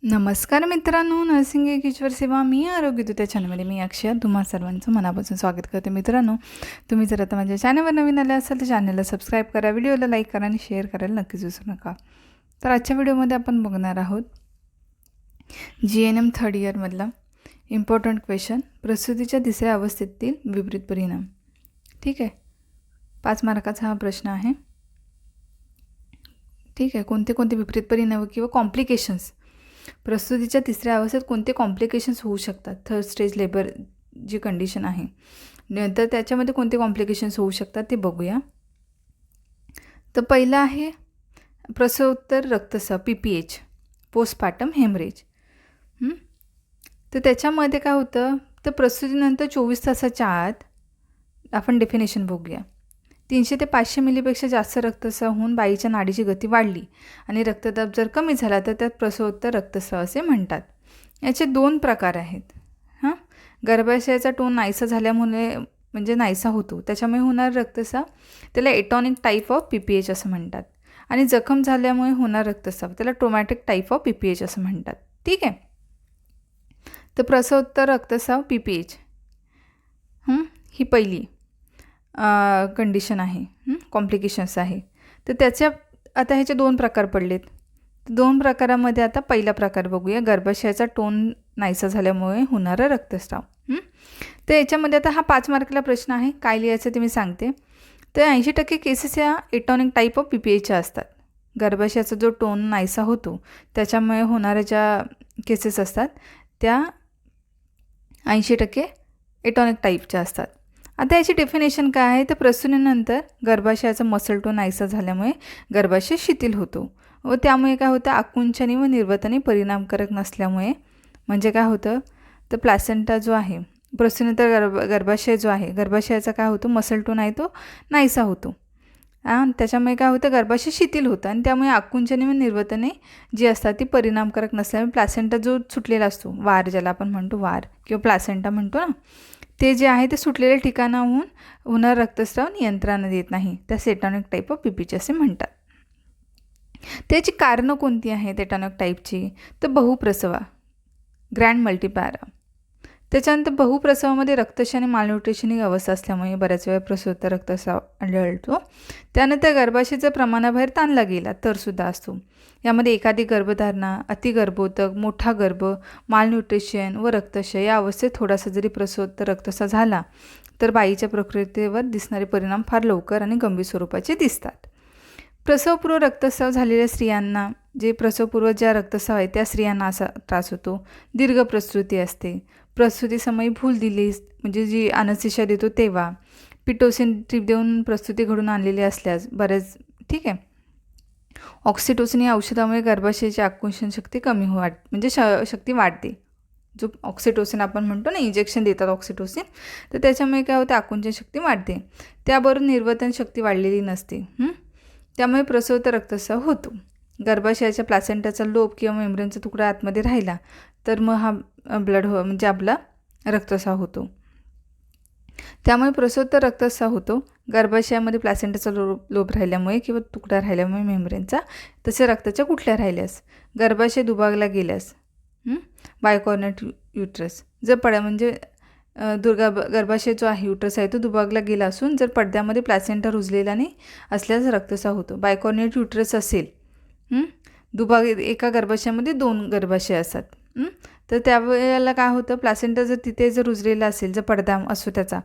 नमस्कार मित्रांनो, नर्सिंग एक ईश्वर सेवा मी आरोग्यदूत या चॅनलमध्ये मी अक्षय तुम्हा सर्वांचं मनापासून स्वागत करते. मित्रांनो, तुम्ही जर आता माझ्या चॅनलवर नवीन आले असाल तर चॅनलला सबस्क्राईब करा, व्हिडिओला लाईक करा आणि शेअर करायला नक्कीच विसरू नका. तर आजच्या व्हिडिओमध्ये आपण बघणार आहोत GNM थर्ड इयरमधला इम्पॉर्टंट क्वेश्चन, प्रसूतीच्या तिसऱ्या अवस्थेतील विपरीत परिणाम. ठीक आहे, 5 मार्काचा हा प्रश्न आहे. ठीक आहे, कोणते कोणते विपरीत परिणाम किंवा कॉम्प्लिकेशन्स, प्रसूतीच्या तिसऱ्या अवस्थेत कोणते कॉम्प्लिकेशन्स होऊ शकतात, थर्ड स्टेज लेबर जी कंडिशन आहे, नंतर त्याच्यामध्ये कोणते कॉम्प्लिकेशन्स होऊ शकतात ते बघूया. तर पहिलं आहे प्रसवोत्तर रक्तस्राव PPH, पोस्टपार्टम हेमरेज. तर त्याच्यामध्ये काय होतं, तर प्रसूतीनंतर 24 तासाच्या आत आपण डेफिनेशन बघूया. 300 ते 500 मिलीपेक्षा जास्त रक्तस्राव होऊन बाईच्या नाडीची गती वाढली आणि रक्तदाब जर कमी झाला तर त्यात प्रसवोत्तर रक्तस्राव असे म्हणतात. याचे 2 प्रकार आहेत. गर्भाशयाचा टोन नाहीसा झाल्यामुळे म्हणजे नाहीसा होतो, त्याच्यामुळे होणार रक्तस्राव त्याला एटॉनिक टाईप ऑफ PPH असं म्हणतात. आणि जखम झाल्यामुळे होणार रक्तस्राव त्याला ट्रोमॅटिक टाईप ऑफ PPH असं म्हणतात. ठीक आहे, तर प्रसवोत्तर रक्तस्राव PPH ही पहिली कंडिशन आहे, कॉम्प्लिकेशन्स आहे. तर त्याच्या आता ह्याचे 2 प्रकार पडलेत. 2 प्रकारामध्ये आता पहिला प्रकार बघूया, गर्भाशयाचा टोन नाहीसा झाल्यामुळे होणारा रक्तस्राव. तर याच्यामध्ये आता हा 5 मार्काला प्रश्न आहे. काय लिहायचं ते मी सांगते. तर 80% केसेस या एटॉनिक टाईप ऑफ PPHच्या असतात. गर्भाशयाचा जो टोन नाहीसा होतो त्याच्यामुळे होणाऱ्या ज्या केसेस असतात त्या 80% एटॉनिक टाईपच्या असतात. आता याची डेफिनेशन काय आहे, तर प्रसूतीनंतर गर्भाशयाचा मसल टोन नाहीसा झाल्यामुळे गर्भाशय शिथिल होतो व त्यामुळे काय होतं, आकुंचनी व निर्वतनी परिणामकारक नसल्यामुळे, म्हणजे काय होतं, तर प्लॅसेंटा जो आहे प्रसूतीनंतर गर्भाशय जो आहे, गर्भाशयाचा काय होतो, मसल टोन आहे तो नाहीसा होतो. त्याच्यामुळे काय होतं, गर्भाशय शिथिल होतं आणि त्यामुळे आकुंचनी व निर्वतने जी असतात ती परिणामकारक नसल्यामुळे प्लॅसेंटा जो सुटलेला असतो, वार ज्याला आपण म्हणतो, वार किंवा प्लॅसेंटा म्हणतो ना, ते जे आहे ते सुटलेल्या ठिकाणाहून होणार रक्तस्राव नियंत्रणात येत नाही, त्यास एटॉनिक टाईप ऑफ PPH असे म्हणतात. त्याची कारणं कोणती आहेत एटॉनिक टाईपची, तर बहुप्रसवा, ग्रँड मल्टीपॅरा. त्याच्यानंतर बहुप्रसवामध्ये रक्तशय आणि मालन्यूट्रिशन ही अवस्था असल्यामुळे बऱ्याच वेळा प्रसूतीनंतर रक्तस्राव आढळतो. त्यानंतर गर्भाशयाचा प्रमाणाबाहेर ताणला गेला तर सुद्धा असतो. यामध्ये एखादी गर्भधारणा, अतिगर्भोदक, मोठा गर्भ, मालन्यूट्रिशन व रक्तशय या अवस्थेत थोडासा जरी प्रसूतीनंतर रक्तस्राव झाला तर बाईच्या प्रकृतीवर दिसणारे परिणाम फार लवकर आणि गंभीर स्वरूपाचे दिसतात. प्रसवपूर्व रक्तस्राव झालेल्या स्त्रियांना, जे प्रसवपूर्व ज्या रक्तस्राव आहे त्या स्त्रियांना असा त्रास होतो. दीर्घ प्रसूती असते, प्रसूतीसमयी भूल दिली म्हणजे जी अनस्थिशिया देतो तेव्हा, पिटोसिन ट्रीप देऊन प्रसूती घडून आणलेली असल्यास बऱ्याच, ठीक आहे, ऑक्सिटोसिन या औषधामुळे गर्भाशयाची आकुंचन शक्ती कमी म्हणजे शक्ती वाढते. जो ऑक्सिटोसिन आपण म्हणतो ना, इंजेक्शन देतात ऑक्सिटोसिन, तर त्याच्यामुळे काय होतं, आकुंचन शक्ती वाढते. त्याबरोबर निर्वतन शक्ती वाढलेली नसते, त्यामुळे प्रसूतीनंतर रक्तस्राव होतो. गर्भाशयाच्या प्लॅसेंटाचा लोब किंवा मेम्ब्रेनचा तुकडा आतमध्ये राहिला तर मग हा म्हणजे आपला रक्तस्राव होतो. त्यामुळे प्रसूतीनंतर रक्तस्राव होतो. गर्भाशयामध्ये प्लॅसेंटाचा लोब राहिल्यामुळे किंवा तुकडा राहिल्यामुळे मेम्ब्रेनचा, तसे रक्ताच्या कुठल्या राहिल्यास, गर्भाशय दुभागला गेल्यास, बायकॉर्नेट युट्रस जर म्हणजे गर्भाशय जो आहे, युट्रस आहे तो दुभागला गेला असून जर पडद्यामध्ये प्लॅसेंटा रुजलेला नाही असल्यास रक्तस्राव होतो. बायकॉर्नेट युट्रस असेल, एका गर्भाशयामध्ये 2 गर्भाशय असतात, तर त्यावेळेला काय होतं, प्लॅसेंटा जर तिथे जर रुजलेला असेल, जर पडदा असो त्याचा,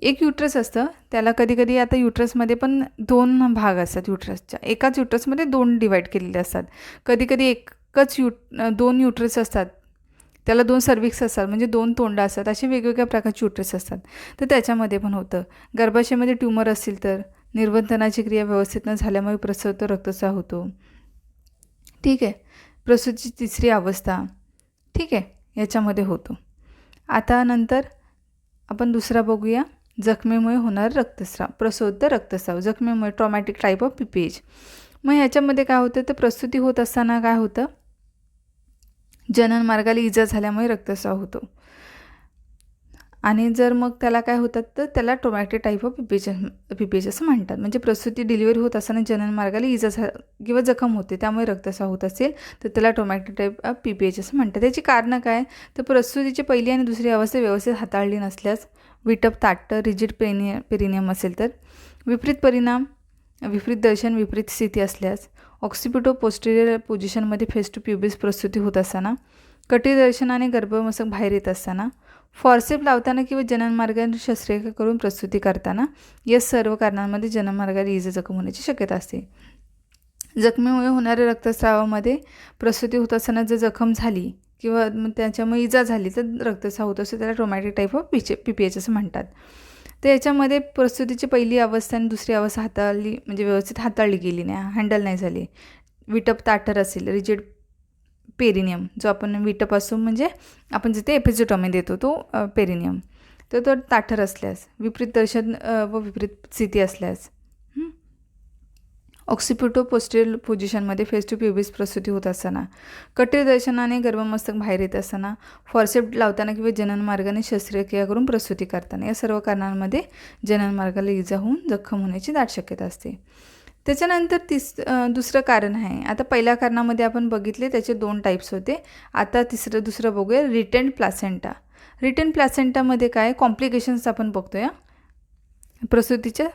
एक युट्रस असतं त्याला, कधी आता युट्रसमध्ये पण 2 भाग असतात. युट्रसच्या एकाच युट्रसमध्ये 2 डिवाईड केलेले असतात. कधी एकच 2 युट्रस असतात, त्याला 2 सर्विक्स असतात, म्हणजे 2 तोंड असतात. असे वेगवेगळ्या प्रकारचे युट्रस असतात. तर त्याच्यामध्ये पण होतं. गर्भाशयामध्ये ट्यूमर असेल तर निर्वंतनाची क्रिया व्यवस्थित न झाल्यामुळे प्रसूतीनंतर रक्तस्राव होतो. ठीक आहे, प्रसूतीची तिसरी अवस्था, ठीक आहे, याच्यामध्ये होतो. आता नंतर आपण दुसरा बघूया, जखमेमुळे होणार रक्तस्राव, प्रसूतीनंतर रक्तस्राव, जखमेमुळे ट्रॉमॅटिक टाईप ऑफ PPH. मग ह्याच्यामध्ये काय होतं, तर प्रसूती होत असताना काय होतं, जनन मार्गाला इजा झाल्यामुळे रक्तस्राव होतो. आणि जर मग त्याला काय होतात तर त्याला ट्रॉमॅटिक टाईप ऑफ PPH असं म्हणतात. म्हणजे प्रसूती डिलिव्हरी होत असताना जननमार्गाला इजा किंवा जखम होते, त्यामुळे रक्तस्राव होत असेल तर त्याला ट्रॉमॅटिक टाईप ऑफ PPH असं म्हणतात. त्याची कारणं काय, तर प्रसूतीची पहिली आणि दुसरी अवस्था व्यवस्थित हाताळली नसल्यास, विटप ताटं रिजिड पेरिनियम असेल तर, विपरीत परिणाम, विपरीत दर्शन, विपरीत स्थिती असल्यास, ऑक्सिपिटो पोस्टेरियर पोझिशनमध्ये फेस टू प्युबिस प्रसूती होत असताना, कटी दर्शनाने गर्भमस्तक बाहेर येत असताना, फॉर्सेप लावताना किंवा जननमार्गाने शस्त्रक्रिया करून प्रसूती करताना, या सर्व कारणांमध्ये जननमार्गाला इजा जखम होण्याची शक्यता असते. जखमेमुळे होणाऱ्या रक्तस्रावामध्ये प्रसूती होत असताना जर जखम झाली किंवा त्याच्यामुळे इजा झाली तर रक्तस्राव होत असतो, त्याला ट्रॉमॅटिक टाईप ऑफ PPH असं म्हणतात. तर याच्यामध्ये प्रसूतीची पहिली अवस्था आणि दुसरी अवस्था म्हणजे व्यवस्थित हाताळली गेली नाही, हँडल नाही झाली. विटप ताटर असेल, रिजिड पेरिनियम, जो आपण विटप असतो म्हणजे आपण जिथे एपिझोटॉमी देतो तो पेरिनियम, तर तो ताठर असल्यास, विपरीत दर्शन व विपरीत स्थिती असल्यास, ऑक्सिपिटो पोस्टेरियर पोझिशनमध्ये फेस टू प्युबिस प्रसूती होत असताना, कटी दर्शनाने गर्भमस्तक बाहेर येत असताना, फॉर्सेप लावताना किंवा जननमार्गाने शस्त्रक्रिया करून प्रसूती करताना, या सर्व कारणांमध्ये जननमार्गाला इजा होऊन जखम होण्याची दाट शक्यता असते. त्याच्यानंतर दुसरं कारण आहे. आता पहिल्या कारणामध्ये आपण बघितले त्याचे 2 टाईप्स होते. आता दुसरं बघूया, रिटेन्ड प्लासेंटा. रिटेन्ड प्लासेंटामध्ये काय कॉम्प्लिकेशन्स आपण बघतो या प्रसूतीच्या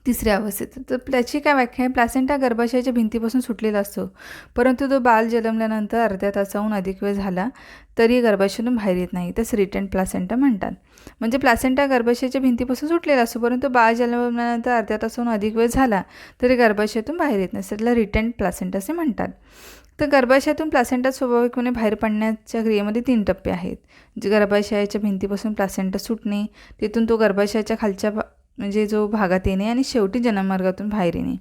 तिसऱ्या अवस्थेत. तर त्याची काय व्याख्या आहे, प्लासेंटा गर्भाशयाच्या भिंतीपासून सुटलेला असतो, परंतु तो बाल जन्मल्यानंतर अर्ध्या तासाहून अधिक वेळ झाला तरी गर्भाशयातून बाहेर येत नाही, त्यास रिटेन्ड प्लासेंटा म्हणतात. म्हणजे प्लासेंटा गर्भाशयाच्या भिंतीपासून सुटलेला असतो, परंतु बाळ जन्मल्यानंतर अर्ध्या तासाहून अधिक वेळ झाला तरी गर्भाशयातून बाहेर येत नाही, त्याला रिटेन्ड प्लासेंटा असे म्हणतात. तर गर्भाशयातून प्लासेंटा स्वाभाविकपणे बाहेर पडण्याच्या क्रियेमध्ये 3 टप्पे आहेत. जे गर्भाशयाच्या भिंतीपासून प्लासेंटा सुटणे, तिथून तो गर्भाशयाच्या खालच्या म्हणजे जो भागात येणे आणि शेवटी जननमार्गातून बाहेर येणे.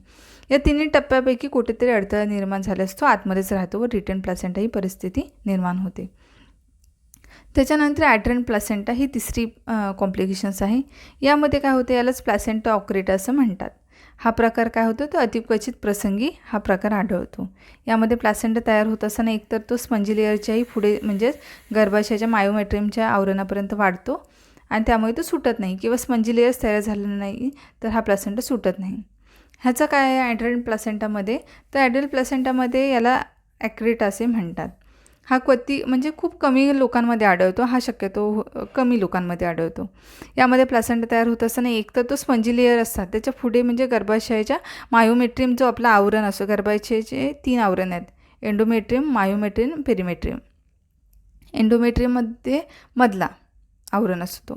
या 3 टप्प्यापैकी कुठेतरी अडथळा निर्माण झाल्यास तो आतमध्येच राहतो व रिटेन्ड प्लासेंटा ही परिस्थिती निर्माण होते. त्याच्यानंतर ॲड्रेंट प्लासेंटा ही तिसरी कॉम्प्लिकेशन्स आहे. यामध्ये काय होते, यालाच प्लासेंटा ऑक्रेटा असं म्हणतात. हा प्रकार काय होतो, तो अतिक्वचित प्रसंगी हा प्रकार आढळतो. यामध्ये प्लासेंटा तयार होत असताना एकतर तो स्पंजी लेअरच्याही पुढे म्हणजेच गर्भाशयाच्या मायोमेट्रियमच्या आवरणापर्यंत वाढतो आणि त्यामुळे तो सुटत नाही, किंवा स्पंजी लेअर्स तयार झालेला नाही तर हा प्लासेंटा सुटत नाही. ह्याचं काय आहे ॲड्रेंट प्लासेंटामध्ये, तर ॲड्रेंट प्लासेंटामध्ये याला ॲक्रेटा असे म्हणतात. हा म्हणजे खूप कमी लोकांमध्ये आढळतो, हा शक्यतो कमी लोकांमध्ये आढळतो. यामध्ये प्लासेंटा तयार होत असताना एक तर तो स्पंजी लेअर असतात, त्याच्या पुढे म्हणजे गर्भाशयाच्या मायोमेट्रियम जो आपला आवरण असतो, गर्भाशयाचे 3 आवरण आहेत, एंडोमेट्रियम, मायोमेट्रियम, पेरिमेट्रियम. एंडोमेट्रियममध्ये मधला आवरण असतो,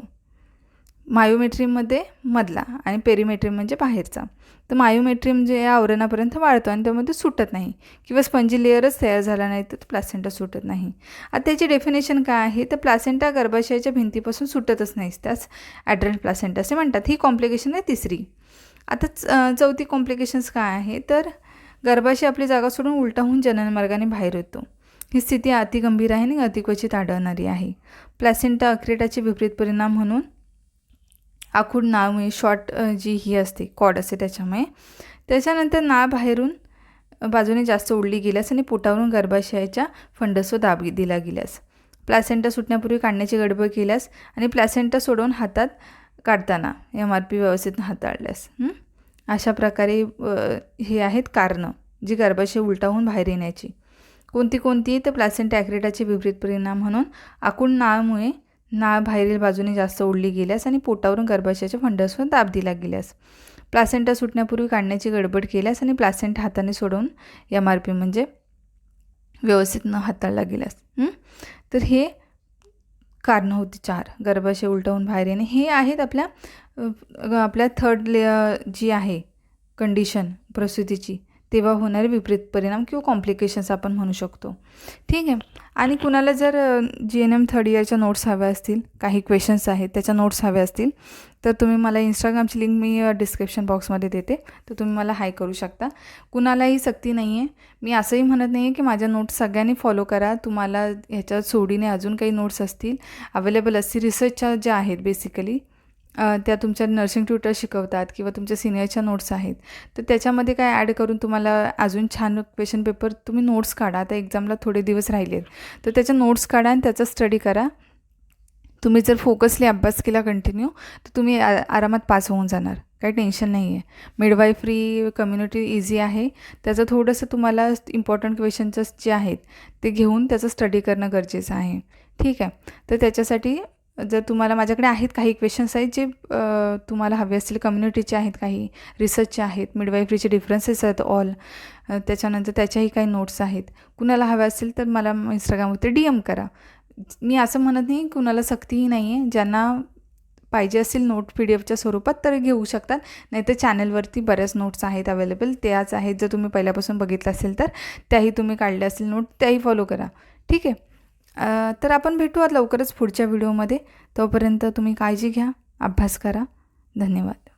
मायोमेट्रियममध्ये मधला आणि पेरिमेट्रियम म्हणजे बाहेरचा. तर मायोमेट्रियम जे या आवरणापर्यंत वाढतो आणि त्यामध्ये सुटत नाही, किंवा स्पंजी लेअरच तयार झाला नाही तर प्लासेंटा सुटत नाही. आता त्याची डेफिनेशन काय आहे, तर प्लासेंटा गर्भाशयाच्या भिंतीपासून सुटतच नाही, त्यास ॲड्रेंट प्लासेंटा असे म्हणतात. ही कॉम्प्लिकेशन आहे तिसरी. आता चौथी कॉम्प्लिकेशन्स काय आहे, तर गर्भाशय आपली जागा सोडून उलटा होऊन जननमार्गाने बाहेर येतो. ही स्थिती अतिगंभीर आहे आणि अतिक्वचित आढळणारी आहे. प्लासेंटा अक्रेटाचे विपरीत परिणाम म्हणून आखूड नाळमुळे शॉर्ट जी ही असते कॉर्ड असते त्याच्यानंतर नाळ बाहेरून बाजूने जास्त ओढली गेल्यास आणि पोटावरून गर्भाशयाच्या फंडसवर दाब दिला गेल्यास, प्लासेंटा सुटण्यापूर्वी काढण्याची गडबड केल्यास आणि प्लासेंटा सोडवून हातात काढताना MRP व्यवस्थित हाताळल्यास, अशा प्रकारे हे आहेत कारणं जी गर्भाशय उलटा होऊन बाहेर येण्याची. कोणती तर प्लासेंटा ॲक्रेटाचे विपरीत परिणाम म्हणून आखूड नाळमुळे नाळ बाहेरील बाजूने जास्त ओढली गेल्यास आणि पोटावरून गर्भाशयाच्या फंडसवर दाब दिला गेल्यास, प्लासेंटा सुटण्यापूर्वी काढण्याची गडबड केल्यास आणि प्लासेंटा हाताने सोडवून MRP म्हणजे व्यवस्थित न हाताळला गेल्यास. तर हे कारणं होती 4, गर्भाशय उलटवून बाहेर येणे. हे आहेत आपल्या थर्ड जी आहे कंडिशन प्रसूतीची, तेव्हा होणारे विपरीत परिणाम किंवा कॉम्प्लिकेशन्स आपण म्हणू शकतो. ठीक आहे. आणि कुणाला जर GNM थर्ड इयरच्या नोट्स हव्या असतील, काही क्वेश्चन्स आहेत त्याच्या नोट्स हव्या असतील, तर तुम्ही मला इंस्टाग्रामची लिंक मी डिस्क्रिप्शन बॉक्समध्ये देते, तर तुम्ही मला हाय करू शकता. कुणालाही सक्ती नाही आहे. मी असंही म्हणत नाही आहे की माझ्या नोट्स सगळ्यांनी फॉलो करा. तुम्हाला ह्याच्यात सोडीने अजून काही नोट्स असतील अवेलेबल असतील, रिसर्चच्या ज्या आहेत बेसिकली त्या तुमच्या नर्सिंग ट्युटर शिकवतात किंवा तुमच्या सिनियरच्या नोट्स आहेत, तर त्याच्यामध्ये काय ॲड करून तुम्हाला अजून छान क्वेश्चन पेपर तुम्ही नोट्स काढा. आता एक्झामला थोडे दिवस राहिलेत, तर त्याच्या नोट्स काढा आणि त्याचा स्टडी करा. तुम्ही जर फोकसली अभ्यास केला कंटिन्यू तर तुम्ही आरामात पास होऊन जाणार, काही टेन्शन नाही आहे. मिडवाईफरी कम्युनिटी इझी आहे. त्याचं थोडंसं तुम्हाला इम्पॉर्टंट क्वेश्चन्स जे आहेत ते घेऊन त्याचं स्टडी करणं गरजेचं आहे. ठीक आहे. तर त्याच्यासाठी जर तुम्हाला माझ्याकडे आहेत काही क्वेश्चन्स आहेत जे तुम्हाला हवे असतील, कम्युनिटीचे आहेत, काही रिसर्चचे आहेत, मिडवाईफरीचे डिफरन्सेस आहेत ऑल, त्याच्यानंतर त्याच्याही काही नोट्स आहेत. कुणाला हव्या असतील तर मला इंस्टाग्रामवरती DM करा. मी असं म्हणत नाही, कुणाला सक्तीही नाही आहे. ज्यांना पाहिजे असतील नोट PDF च्या स्वरूपात तर घेऊ शकतात, नाहीतर चॅनलवरती बऱ्याच नोट्स आहेत अवेलेबल, त्याच आहेत. जर तुम्ही पहिल्यापासून बघितलं असेल तर त्याही तुम्ही काढल्या असतील नोट, त्याही फॉलो करा. ठीक आहे. तर आपण भेटू लवकरच पुढच्या व्हिडिओमध्ये. तोपर्यंत तुम्ही काळजी घ्या, अभ्यास करा. धन्यवाद.